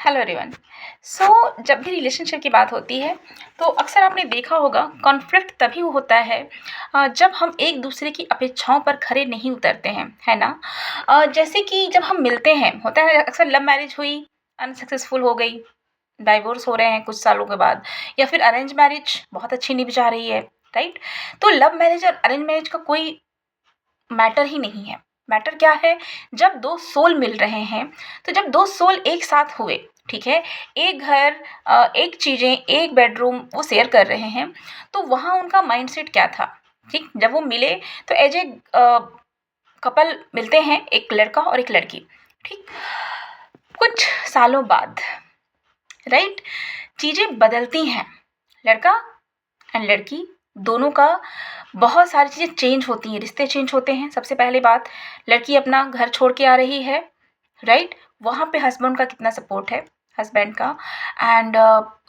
Hello everyone. सो जब भी relationship की बात होती है तो अक्सर आपने देखा होगा कॉन्फ्लिक्ट तभी होता है जब हम एक दूसरे की अपेक्षाओं पर खरे नहीं उतरते हैं, है ना। जैसे कि जब हम मिलते हैं, होता है अक्सर लव मैरिज हुई, अनसक्सेसफुल हो गई, डाइवोर्स हो रहे हैं कुछ सालों के बाद, या फिर अरेंज मैरिज बहुत अच्छी निभ जा रही है, राइट। तो लव मैरिज और अरेंज मैरिज का कोई मैटर ही नहीं है। मैटर क्या है? जब दो सोल मिल रहे हैं, तो जब दो सोल एक साथ हुए, ठीक है, एक घर, एक चीज़ें, एक बेडरूम वो शेयर कर रहे हैं, तो वहाँ उनका माइंडसेट क्या था? ठीक, जब वो मिले तो एज ए कपल मिलते हैं, एक लड़का और एक लड़की, ठीक। कुछ सालों बाद, राइट, चीज़ें बदलती हैं। लड़का एंड लड़की दोनों का बहुत सारी चीज़ें चेंज होती हैं, रिश्ते चेंज होते हैं। सबसे पहली बात, लड़की अपना घर छोड़ के आ रही है, राइट। वहाँ पे हस्बैंड का कितना सपोर्ट है, हस्बैंड का, एंड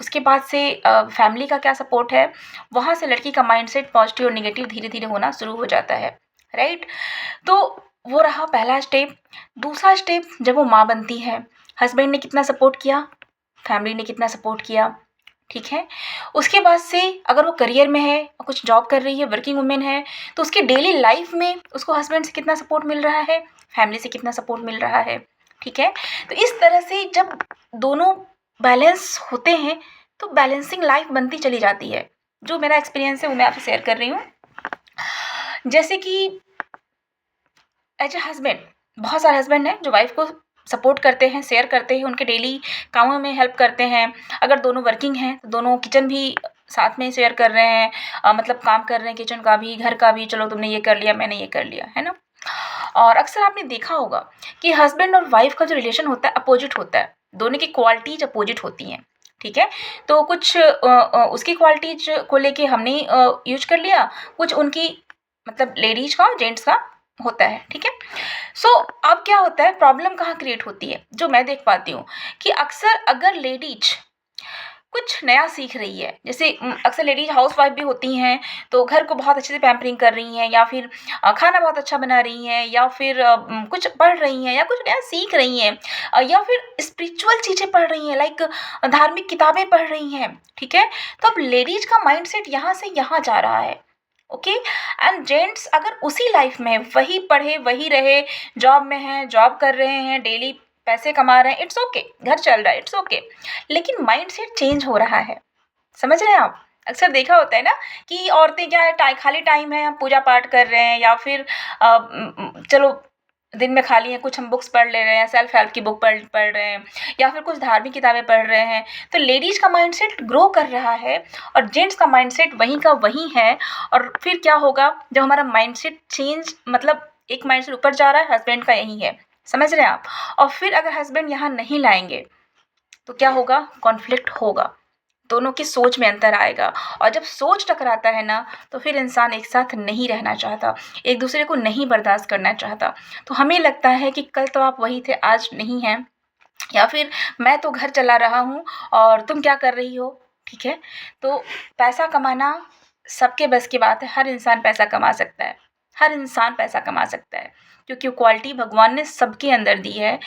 उसके बाद से फैमिली का क्या सपोर्ट है। वहाँ से लड़की का माइंडसेट पॉजिटिव और नेगेटिव धीरे धीरे होना शुरू हो जाता है, राइट। तो वो रहा पहला स्टेप। दूसरा स्टेप, जब वो माँ बनती है, हस्बैंड ने कितना सपोर्ट किया, फैमिली ने कितना सपोर्ट किया, ठीक है। उसके बाद से अगर वो करियर में है, कुछ जॉब कर रही है, वर्किंग वुमेन है, तो उसकी डेली लाइफ में उसको हस्बैंड से कितना सपोर्ट मिल रहा है, फैमिली से कितना सपोर्ट मिल रहा है, ठीक है। तो इस तरह से जब दोनों बैलेंस होते हैं तो बैलेंसिंग लाइफ बनती चली जाती है। जो मेरा एक्सपीरियंस है वो मैं आपसे शेयर कर रही हूँ। जैसे कि एज ए हस्बैंड, बहुत सारे हस्बैंड हैं जो वाइफ को सपोर्ट करते हैं, शेयर करते हैं, उनके डेली कामों में हेल्प करते हैं। अगर दोनों वर्किंग हैं तो दोनों किचन भी साथ में शेयर कर रहे हैं, मतलब काम कर रहे हैं, किचन का भी, घर का भी, चलो तुमने ये कर लिया, मैंने ये कर लिया, है ना। और अक्सर आपने देखा होगा कि हस्बैंड और वाइफ का जो रिलेशन होता है अपोजिट होता है, दोनों की क्वालिटीज अपोजिट होती हैं, ठीक है। तो कुछ उसकी क्वालिटीज को लेके हमने यूज कर लिया, कुछ उनकी, मतलब लेडीज का, जेंट्स का होता है, ठीक है। सो अब क्या होता है, प्रॉब्लम कहाँ क्रिएट होती है, जो मैं देख पाती हूँ कि अक्सर अगर लेडीज कुछ नया सीख रही है, जैसे अक्सर लेडीज हाउस वाइफ भी होती हैं, तो घर को बहुत अच्छे से पैम्परिंग कर रही हैं, या फिर खाना बहुत अच्छा बना रही हैं, या फिर कुछ पढ़ रही हैं, या कुछ नया सीख रही हैं, या फिर स्पिरिचुअल चीज़ें पढ़ रही हैं, लाइक धार्मिक किताबें पढ़ रही हैं, ठीक है। तो अब लेडीज का माइंडसेट यहाँ से यहाँ जा रहा है, ओके। एंड जेंट्स अगर उसी लाइफ में है, वही पढ़े वही रहे, जॉब में है, जॉब कर रहे हैं, डेली पैसे कमा रहे हैं, इट्स ओके, घर चल रहा है, इट्स ओके, लेकिन माइंडसेट चेंज हो रहा है। समझ रहे हैं आप? अक्सर देखा होता है ना कि औरतें क्या है, खाली टाइम है, हम पूजा पाठ कर रहे हैं, या फिर चलो दिन में खाली है, कुछ हम बुक्स पढ़ ले रहे हैं, सेल्फ हेल्प की बुक पढ़ पढ़ रहे हैं, या फिर कुछ धार्मिक किताबें पढ़ रहे हैं। तो लेडीज का माइंडसेट ग्रो कर रहा है और जेंट्स का माइंडसेट वहीं का वहीं है। और फिर क्या होगा, जब हमारा माइंडसेट चेंज, मतलब एक माइंडसेट ऊपर जा रहा है, हस्बैंड का यही है, समझ रहे हैं आप। और फिर अगर हस्बैंड यहाँ नहीं लाएंगे तो क्या होगा, कॉन्फ्लिक्ट होगा, दोनों की सोच में अंतर आएगा। और जब सोच टकराता है ना, तो फिर इंसान एक साथ नहीं रहना चाहता, एक दूसरे को नहीं बर्दाश्त करना चाहता। तो हमें लगता है कि कल तो आप वही थे, आज नहीं हैं, या फिर मैं तो घर चला रहा हूँ और तुम क्या कर रही हो, ठीक है। तो पैसा कमाना सबके बस की बात है, हर इंसान पैसा कमा सकता है, हर इंसान पैसा कमा सकता है, क्योंकि वो क्वालिटी भगवान ने सबके अंदर दी है,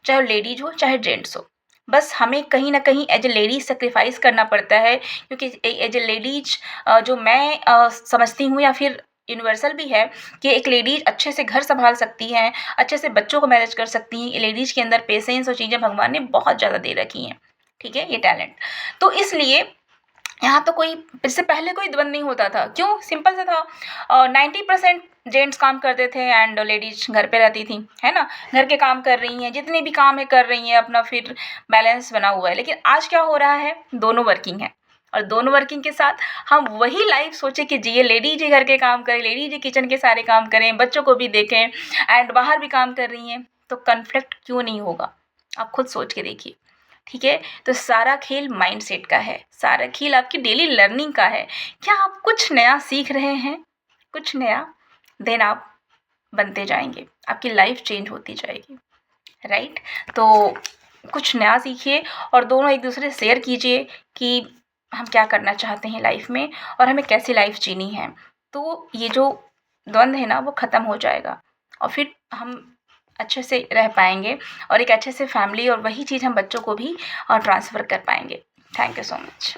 चाहे लेडीज हो चाहे जेंट्स हो। बस हमें कहीं ना कहीं एज ए लेडीज सेक्रीफाइस करना पड़ता है, क्योंकि एज ए लेडीज जो मैं समझती हूँ, या फिर यूनिवर्सल भी है, कि एक लेडीज अच्छे से घर संभाल सकती हैं, अच्छे से बच्चों को मैनेज कर सकती हैं। लेडीज के अंदर पेशेंस और चीज़ें भगवान ने बहुत ज़्यादा दे रखी हैं, ठीक है, ये टैलेंट। तो इसलिए यहाँ तो कोई, इससे पहले कोई द्वंद नहीं होता था, क्यों, सिंपल सा था, 90% जेंट्स काम करते थे एंड लेडीज घर पे रहती थी, है ना। घर के काम कर रही हैं, जितने भी काम है कर रही हैं अपना, फिर बैलेंस बना हुआ है। लेकिन आज क्या हो रहा है, दोनों वर्किंग है, और दोनों वर्किंग के साथ हम वही लाइफ सोचे कि जिए, लेडीज ही घर के काम करें, लेडीज ही किचन के सारे काम करें, बच्चों को भी देखें, एंड बाहर भी काम कर रही हैं, तो कन्फ्लिक्ट क्यों नहीं होगा, आप खुद सोच के देखिए, ठीक है। तो सारा खेल माइंडसेट का है, सारा खेल आपकी डेली लर्निंग का है। क्या आप कुछ नया सीख रहे हैं, कुछ नया, देन आप बनते जाएंगे, आपकी लाइफ चेंज होती जाएगी, राइट। तो कुछ नया सीखिए और दोनों एक दूसरे से शेयर कीजिए कि हम क्या करना चाहते हैं लाइफ में, और हमें कैसी लाइफ जीनी है। तो ये जो द्वंद्व है ना, वो ख़त्म हो जाएगा, और फिर हम अच्छे से रह पाएँगे और एक अच्छे से फैमिली और वही चीज़ हम बच्चों को भी ट्रांसफ़र कर पाएँगे। Thank you so much.